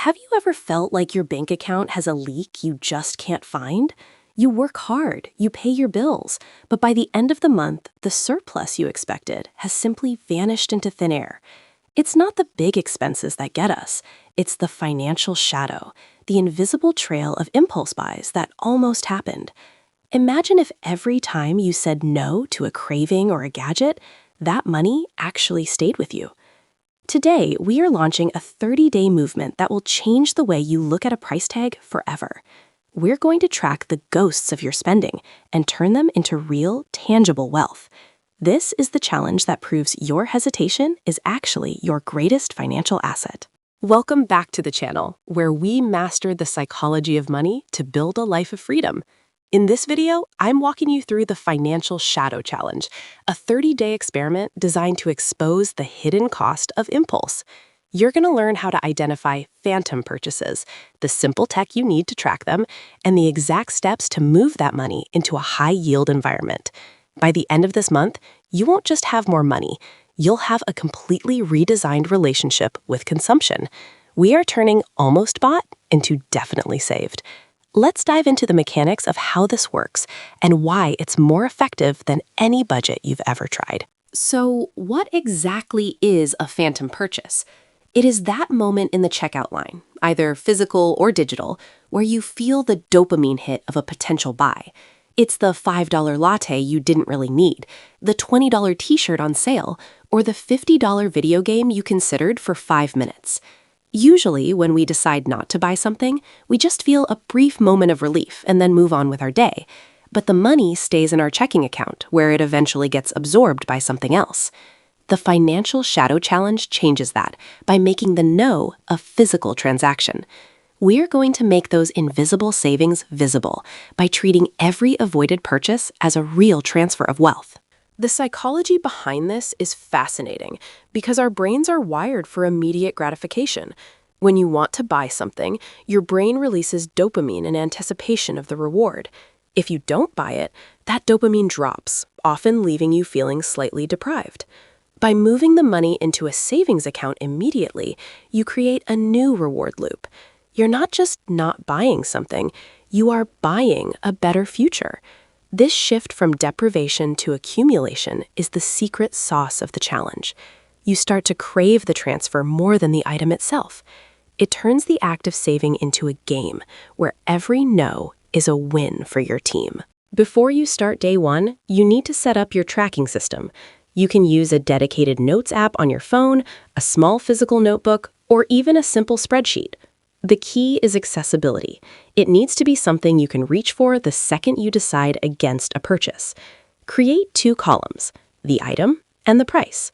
Have you ever felt like your bank account has a leak you just can't find? You work hard, you pay your bills, but by the end of the month, the surplus you expected has simply vanished into thin air. It's not the big expenses that get us, it's the financial shadow, the invisible trail of impulse buys that almost happened. Imagine if every time you said no to a craving or a gadget, that money actually stayed with you. Today, we are launching a 30-day movement that will change the way you look at a price tag forever. We're going to track the ghosts of your spending and turn them into real, tangible wealth. This is the challenge that proves your hesitation is actually your greatest financial asset. Welcome back to the channel, where we mastered the psychology of money to build a life of freedom. In this video, I'm walking you through the Financial Shadow Challenge, a 30-day experiment designed to expose the hidden cost of impulse. You're going to learn how to identify phantom purchases, the simple tech you need to track them, and the exact steps to move that money into a high-yield environment. By the end of this month, you won't just have more money, you'll have a completely redesigned relationship with consumption. We are turning almost bought into definitely saved. Let's dive into the mechanics of how this works and why it's more effective than any budget you've ever tried. So, what exactly is a phantom purchase? It is that moment in the checkout line, either physical or digital, where you feel the dopamine hit of a potential buy. It's the $5 latte you didn't really need, the $20 t-shirt on sale, or the $50 video game you considered for 5 minutes. Usually, when we decide not to buy something, we just feel a brief moment of relief and then move on with our day. But the money stays in our checking account, where it eventually gets absorbed by something else. The Financial Shadow Challenge changes that by making the no a physical transaction. We're going to make those invisible savings visible by treating every avoided purchase as a real transfer of wealth. The psychology behind this is fascinating because our brains are wired for immediate gratification. When you want to buy something, your brain releases dopamine in anticipation of the reward. If you don't buy it, that dopamine drops, often leaving you feeling slightly deprived. By moving the money into a savings account immediately, you create a new reward loop. You're not just not buying something, you are buying a better future. This shift from deprivation to accumulation is the secret sauce of the challenge. You start to crave the transfer more than the item itself. It turns the act of saving into a game where every no is a win for your team. Before you start day one, you need to set up your tracking system. You can use a dedicated notes app on your phone, a small physical notebook, or even a simple spreadsheet. The key is accessibility. It needs to be something you can reach for the second you decide against a purchase. Create 2 columns, the item and the price.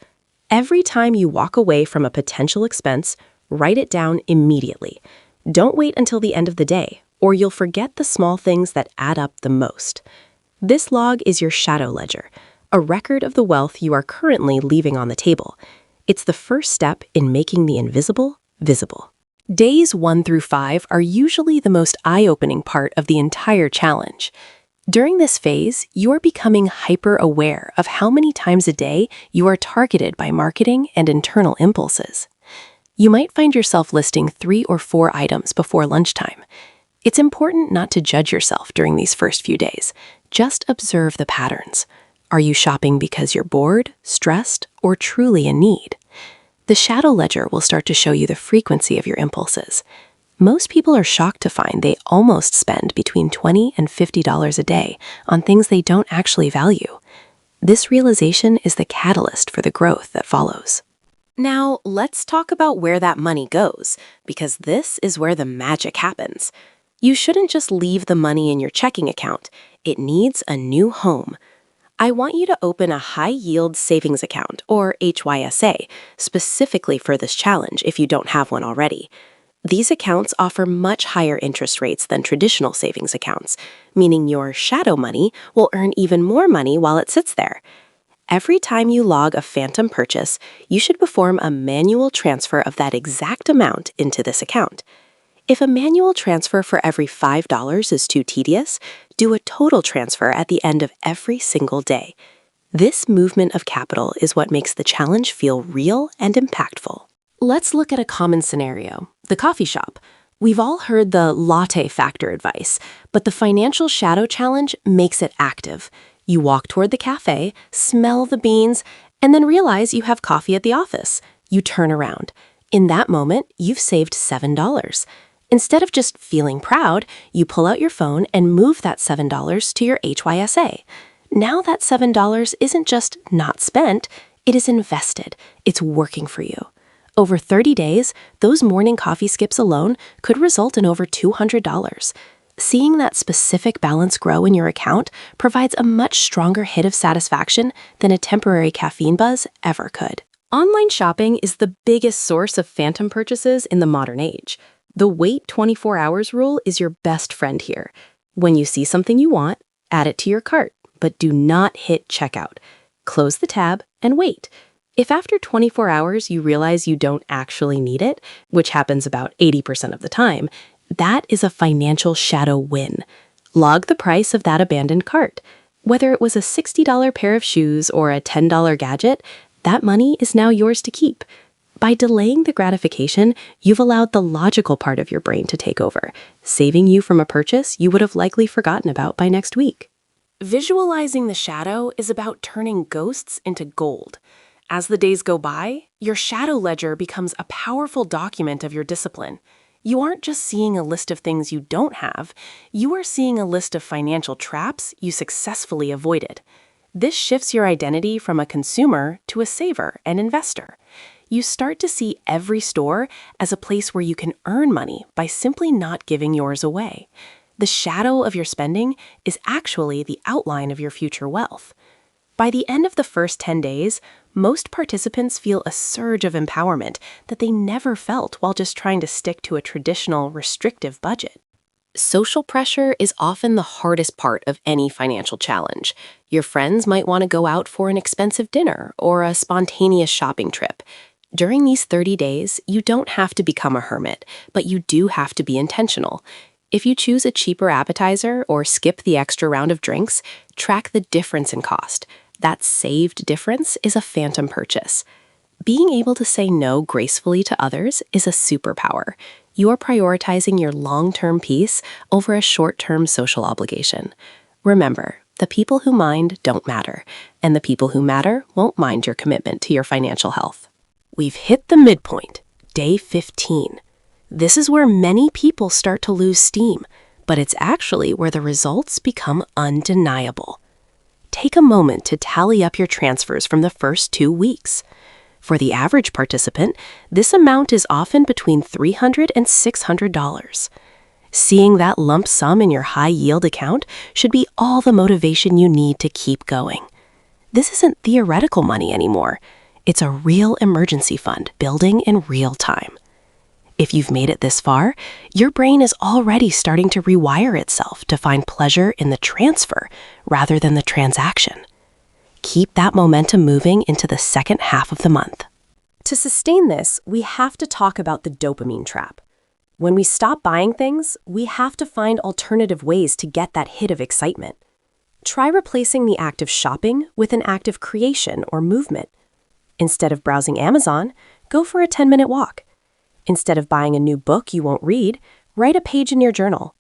Every time you walk away from a potential expense, write it down immediately. Don't wait until the end of the day, or you'll forget the small things that add up the most. This log is your shadow ledger, a record of the wealth you are currently leaving on the table. It's the first step in making the invisible visible. Days 1 through 5 are usually the most eye-opening part of the entire challenge. During this phase, you are becoming hyper-aware of how many times a day you are targeted by marketing and internal impulses. You might find yourself listing 3 or 4 items before lunchtime. It's important not to judge yourself during these first few days. Just observe the patterns. Are you shopping because you're bored, stressed, or truly in need? The shadow ledger will start to show you the frequency of your impulses. Most people are shocked to find they almost spend between $20 and $50 a day on things they don't actually value. This realization is the catalyst for the growth that follows. Now, let's talk about where that money goes, because this is where the magic happens. You shouldn't just leave the money in your checking account. It needs a new home. I want you to open a high-yield savings account, or HYSA, specifically for this challenge if you don't have one already. These accounts offer much higher interest rates than traditional savings accounts, meaning your shadow money will earn even more money while it sits there. Every time you log a phantom purchase, you should perform a manual transfer of that exact amount into this account. If a manual transfer for every $5 is too tedious, do a total transfer at the end of every single day. This movement of capital is what makes the challenge feel real and impactful. Let's look at a common scenario. The coffee shop. We've all heard the latte factor advice, but the financial shadow challenge makes it active. You walk toward the cafe, smell the beans, and then realize you have coffee at the office. You turn around. In that moment, you've saved $7. Instead of just feeling proud, you pull out your phone and move that $7 to your HYSA. Now that $7 isn't just not spent, it is invested. It's working for you. Over 30 days, those morning coffee skips alone could result in over $200. Seeing that specific balance grow in your account provides a much stronger hit of satisfaction than a temporary caffeine buzz ever could. Online shopping is the biggest source of phantom purchases in the modern age. The wait 24 hours rule is your best friend here. When you see something you want, add it to your cart, but do not hit checkout. Close the tab and wait. If after 24 hours you realize you don't actually need it, which happens about 80% of the time, that is a financial shadow win. Log the price of that abandoned cart. Whether it was a $60 pair of shoes or a $10 gadget, that money is now yours to keep. By delaying the gratification, you've allowed the logical part of your brain to take over, saving you from a purchase you would have likely forgotten about by next week. Visualizing the shadow is about turning ghosts into gold. As the days go by, your shadow ledger becomes a powerful document of your discipline. You aren't just seeing a list of things you don't have, you are seeing a list of financial traps you successfully avoided. This shifts your identity from a consumer to a saver and investor. You start to see every store as a place where you can earn money by simply not giving yours away. The shadow of your spending is actually the outline of your future wealth. By the end of the first 10 days, most participants feel a surge of empowerment that they never felt while just trying to stick to a traditional, restrictive budget. Social pressure is often the hardest part of any financial challenge. Your friends might want to go out for an expensive dinner or a spontaneous shopping trip. During these 30 days, you don't have to become a hermit, but you do have to be intentional. If you choose a cheaper appetizer or skip the extra round of drinks, track the difference in cost. That saved difference is a phantom purchase. Being able to say no gracefully to others is a superpower. You are prioritizing your long-term peace over a short-term social obligation. Remember, the people who mind don't matter, and the people who matter won't mind your commitment to your financial health. We've hit the midpoint, day 15. This is where many people start to lose steam, but it's actually where the results become undeniable. Take a moment to tally up your transfers from the first 2 weeks. For the average participant, this amount is often between $300 and $600. Seeing that lump sum in your high-yield account should be all the motivation you need to keep going. This isn't theoretical money anymore. It's a real emergency fund building in real time. If you've made it this far, your brain is already starting to rewire itself to find pleasure in the transfer rather than the transaction. Keep that momentum moving into the second half of the month. To sustain this, we have to talk about the dopamine trap. When we stop buying things, we have to find alternative ways to get that hit of excitement. Try replacing the act of shopping with an act of creation or movement. Instead of browsing Amazon, go for a 10-minute walk. Instead of buying a new book you won't read, write a page in your journal.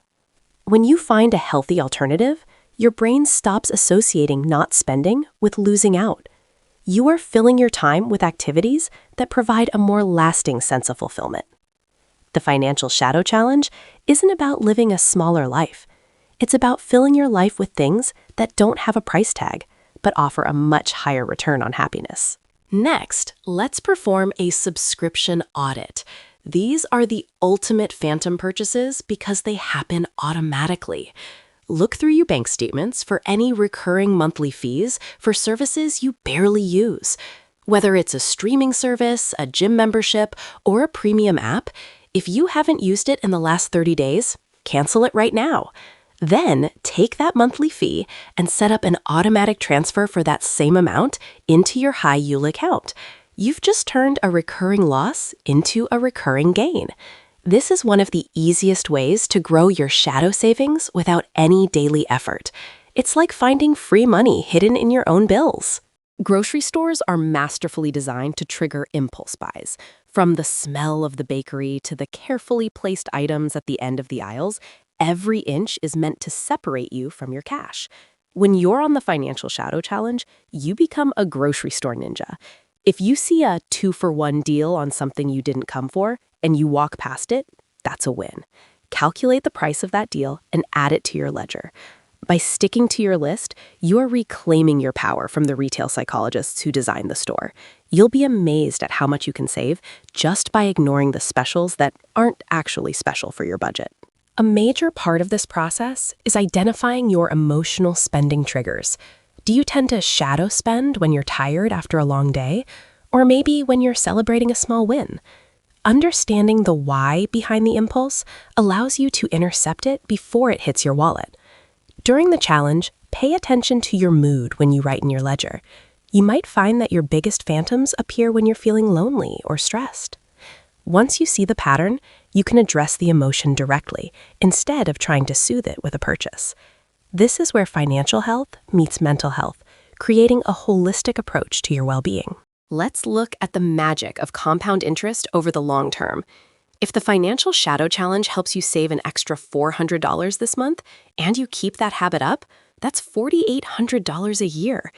When you find a healthy alternative, your brain stops associating not spending with losing out. You are filling your time with activities that provide a more lasting sense of fulfillment. The Financial Shadow Challenge isn't about living a smaller life. It's about filling your life with things that don't have a price tag, but offer a much higher return on happiness. Next, let's perform a subscription audit. These are the ultimate phantom purchases because they happen automatically. Look through your bank statements for any recurring monthly fees for services you barely use. Whether it's a streaming service, a gym membership, or a premium app, if you haven't used it in the last 30 days, cancel it right now. Then take that monthly fee and set up an automatic transfer for that same amount into your high-yield account. You've just turned a recurring loss into a recurring gain. This is one of the easiest ways to grow your shadow savings without any daily effort. It's like finding free money hidden in your own bills. Grocery stores are masterfully designed to trigger impulse buys. From the smell of the bakery to the carefully placed items at the end of the aisles, every inch is meant to separate you from your cash. When you're on the Financial Shadow Challenge, you become a grocery store ninja. If you see a 2-for-1 deal on something you didn't come for and you walk past it, that's a win. Calculate the price of that deal and add it to your ledger. By sticking to your list, you're reclaiming your power from the retail psychologists who designed the store. You'll be amazed at how much you can save just by ignoring the specials that aren't actually special for your budget. A major part of this process is identifying your emotional spending triggers. Do you tend to shadow spend when you're tired after a long day? Or maybe when you're celebrating a small win? Understanding the why behind the impulse allows you to intercept it before it hits your wallet. During the challenge, pay attention to your mood when you write in your ledger. You might find that your biggest phantoms appear when you're feeling lonely or stressed. Once you see the pattern, you can address the emotion directly instead of trying to soothe it with a purchase. This is where financial health meets mental health, creating a holistic approach to your well-being. Let's look at the magic of compound interest over the long term. If the Financial Shadow Challenge helps you save an extra $400 this month, and you keep that habit up, that's $4,800 a year.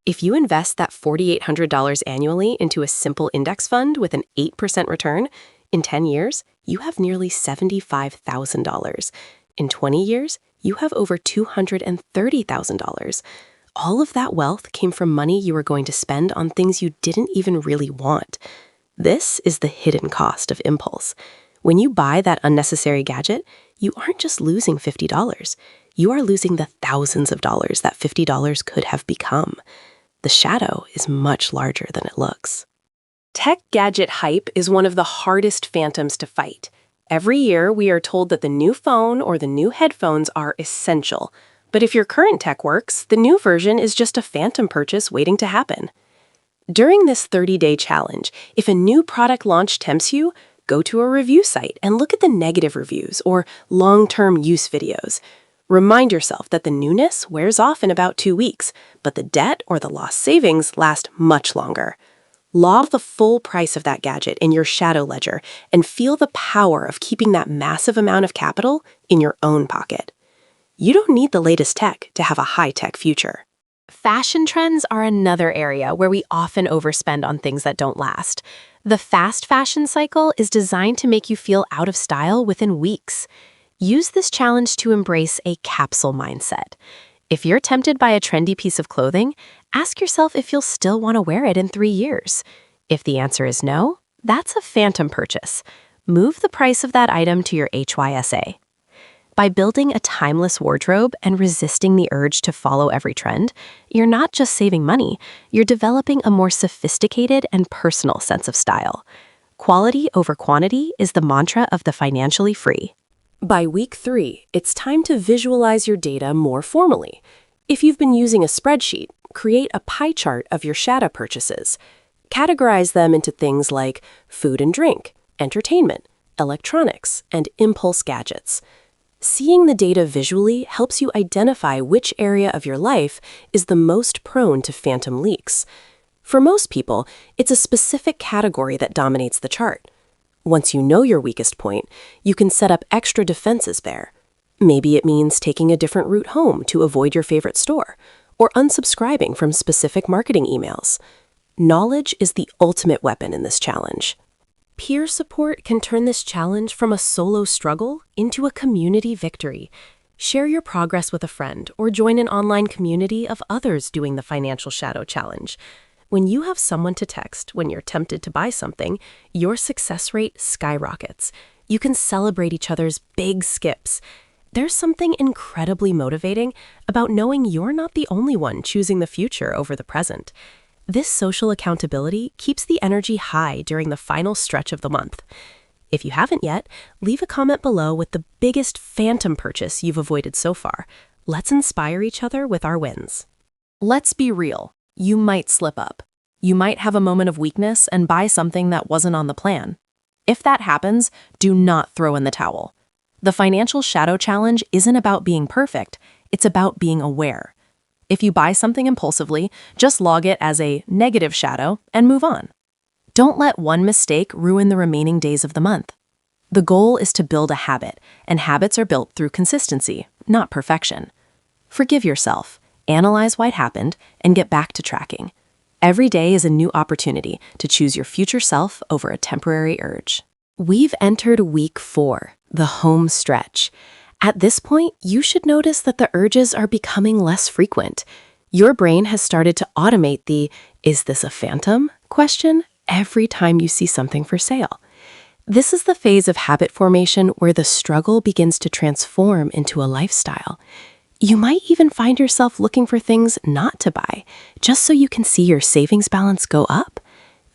If you invest that $4,800 annually into a simple index fund with an 8% return, in 10 years, you have nearly $75,000. In 20 years, you have over $230,000. All of that wealth came from money you were going to spend on things you didn't even really want. This is the hidden cost of impulse. When you buy that unnecessary gadget, you aren't just losing $50. You are losing the thousands of dollars that $50 could have become. The shadow is much larger than it looks. Tech gadget hype is one of the hardest phantoms to fight. Every year, we are told that the new phone or the new headphones are essential. But if your current tech works, the new version is just a phantom purchase waiting to happen. During this 30-day challenge, if a new product launch tempts you, go to a review site and look at the negative reviews or long-term use videos. Remind yourself that the newness wears off in about 2 weeks, but the debt or the lost savings last much longer. Log the full price of that gadget in your shadow ledger and feel the power of keeping that massive amount of capital in your own pocket. You don't need the latest tech to have a high-tech future. Fashion trends are another area where we often overspend on things that don't last. The fast fashion cycle is designed to make you feel out of style within weeks. Use this challenge to embrace a capsule mindset. If you're tempted by a trendy piece of clothing, ask yourself if you'll still want to wear it in 3 years. If the answer is no, that's a phantom purchase. Move the price of that item to your HYSA. By building a timeless wardrobe and resisting the urge to follow every trend, you're not just saving money, you're developing a more sophisticated and personal sense of style. Quality over quantity is the mantra of the financially free. By week 3, it's time to visualize your data more formally. If you've been using a spreadsheet, create a pie chart of your shadow purchases. Categorize them into things like food and drink, entertainment, electronics, and impulse gadgets. Seeing the data visually helps you identify which area of your life is the most prone to phantom leaks. For most people, it's a specific category that dominates the chart. Once you know your weakest point, you can set up extra defenses there. Maybe it means taking a different route home to avoid your favorite store, or unsubscribing from specific marketing emails. Knowledge is the ultimate weapon in this challenge. Peer support can turn this challenge from a solo struggle into a community victory. Share your progress with a friend or join an online community of others doing the Financial Shadow Challenge. When you have someone to text when you're tempted to buy something, your success rate skyrockets. You can celebrate each other's big skips. There's something incredibly motivating about knowing you're not the only one choosing the future over the present. This social accountability keeps the energy high during the final stretch of the month. If you haven't yet, leave a comment below with the biggest phantom purchase you've avoided so far. Let's inspire each other with our wins. Let's be real. You might slip up. You might have a moment of weakness and buy something that wasn't on the plan. If that happens, do not throw in the towel. The Financial Shadow Challenge isn't about being perfect, it's about being aware. If you buy something impulsively, just log it as a negative shadow and move on. Don't let one mistake ruin the remaining days of the month. The goal is to build a habit, and habits are built through consistency, not perfection. Forgive yourself, analyze what happened, and get back to tracking. Every day is a new opportunity to choose your future self over a temporary urge. We've entered week 4, the home stretch. At this point, you should notice that the urges are becoming less frequent. Your brain has started to automate the "is this a phantom?" question every time you see something for sale. This is the phase of habit formation where the struggle begins to transform into a lifestyle. You might even find yourself looking for things not to buy, just so you can see your savings balance go up.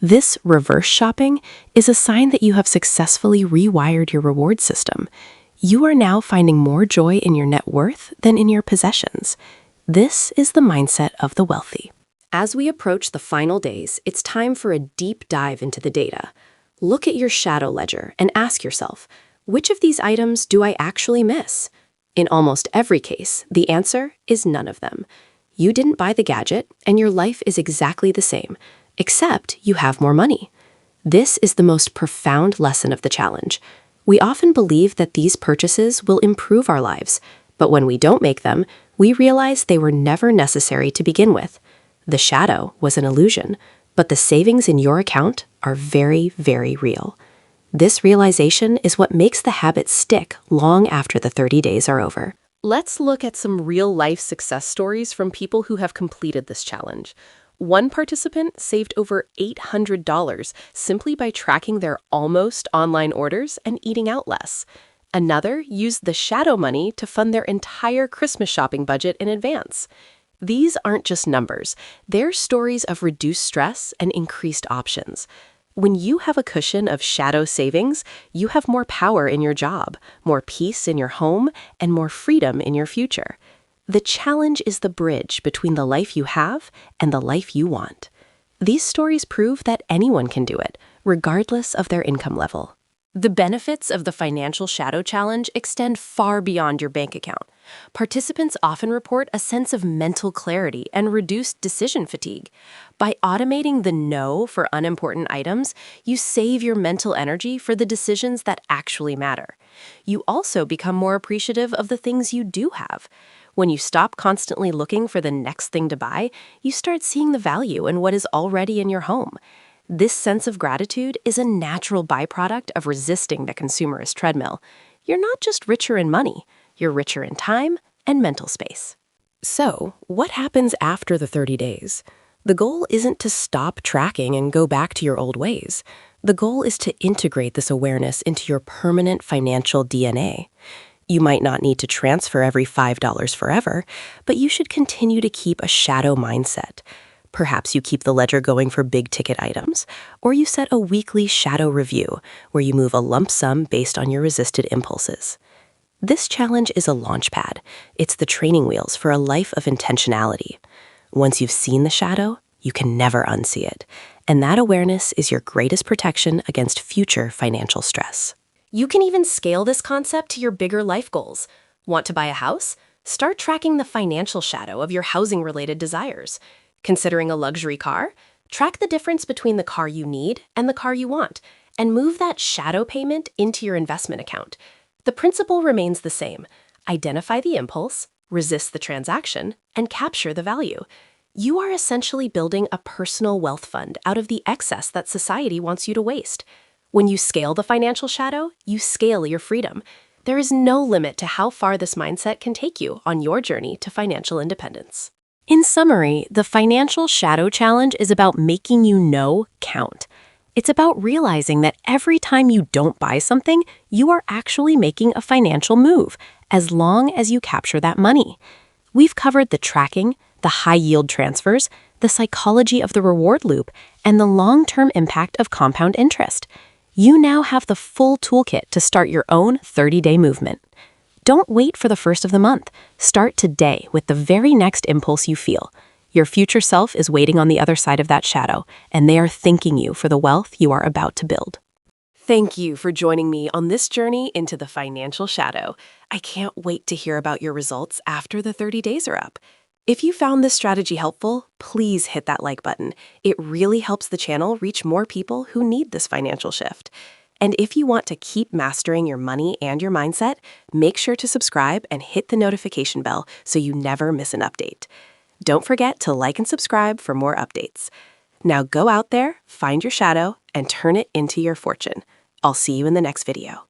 This reverse shopping is a sign that you have successfully rewired your reward system. You are now finding more joy in your net worth than in your possessions. This is the mindset of the wealthy. As we approach the final days, it's time for a deep dive into the data. Look at your shadow ledger and ask yourself, which of these items do I actually miss? In almost every case, the answer is none of them. You didn't buy the gadget, and your life is exactly the same, except you have more money. This is the most profound lesson of the challenge. We often believe that these purchases will improve our lives, but when we don't make them, we realize they were never necessary to begin with. The shadow was an illusion, but the savings in your account are very, very real. This realization is what makes the habit stick long after the 30 days are over. Let's look at some real-life success stories from people who have completed this challenge. One participant saved over $800 simply by tracking their almost online orders and eating out less. Another used the shadow money to fund their entire Christmas shopping budget in advance. These aren't just numbers, they're stories of reduced stress and increased options. When you have a cushion of shadow savings, you have more power in your job, more peace in your home, and more freedom in your future. The challenge is the bridge between the life you have and the life you want. These stories prove that anyone can do it, regardless of their income level. The benefits of the Financial Shadow Challenge extend far beyond your bank account. Participants often report a sense of mental clarity and reduced decision fatigue. By automating the no for unimportant items, you save your mental energy for the decisions that actually matter. You also become more appreciative of the things you do have. When you stop constantly looking for the next thing to buy, you start seeing the value in what is already in your home. This sense of gratitude is a natural byproduct of resisting the consumerist treadmill. You're not just richer in money, you're richer in time and mental space. So, what happens after the 30 days? The goal isn't to stop tracking and go back to your old ways. The goal is to integrate this awareness into your permanent financial DNA. You might not need to transfer every $5 forever, but you should continue to keep a shadow mindset. Perhaps you keep the ledger going for big-ticket items, or you set a weekly shadow review where you move a lump sum based on your resisted impulses. This challenge is a launchpad. It's the training wheels for a life of intentionality. Once you've seen the shadow, you can never unsee it, and that awareness is your greatest protection against future financial stress. You can even scale this concept to your bigger life goals. Want to buy a house? Start tracking the financial shadow of your housing-related desires. Considering a luxury car? Track the difference between the car you need and the car you want, and move that shadow payment into your investment account. The principle remains the same. Identify the impulse, resist the transaction, and capture the value. You are essentially building a personal wealth fund out of the excess that society wants you to waste. When you scale the financial shadow, you scale your freedom. There is no limit to how far this mindset can take you on your journey to financial independence. In summary, the Financial Shadow Challenge is about making you know count. It's about realizing that every time you don't buy something, you are actually making a financial move, as long as you capture that money. We've covered the tracking, the high-yield transfers, the psychology of the reward loop, and the long-term impact of compound interest. You now have the full toolkit to start your own 30-day movement. Don't wait for the first of the month. Start today with the very next impulse you feel. Your future self is waiting on the other side of that shadow, and they are thanking you for the wealth you are about to build. Thank you for joining me on this journey into the financial shadow. I can't wait to hear about your results after the 30 days are up. If you found this strategy helpful, please hit that like button. It really helps the channel reach more people who need this financial shift. And if you want to keep mastering your money and your mindset, make sure to subscribe and hit the notification bell so you never miss an update. Don't forget to like and subscribe for more updates. Now go out there, find your shadow, and turn it into your fortune. I'll see you in the next video.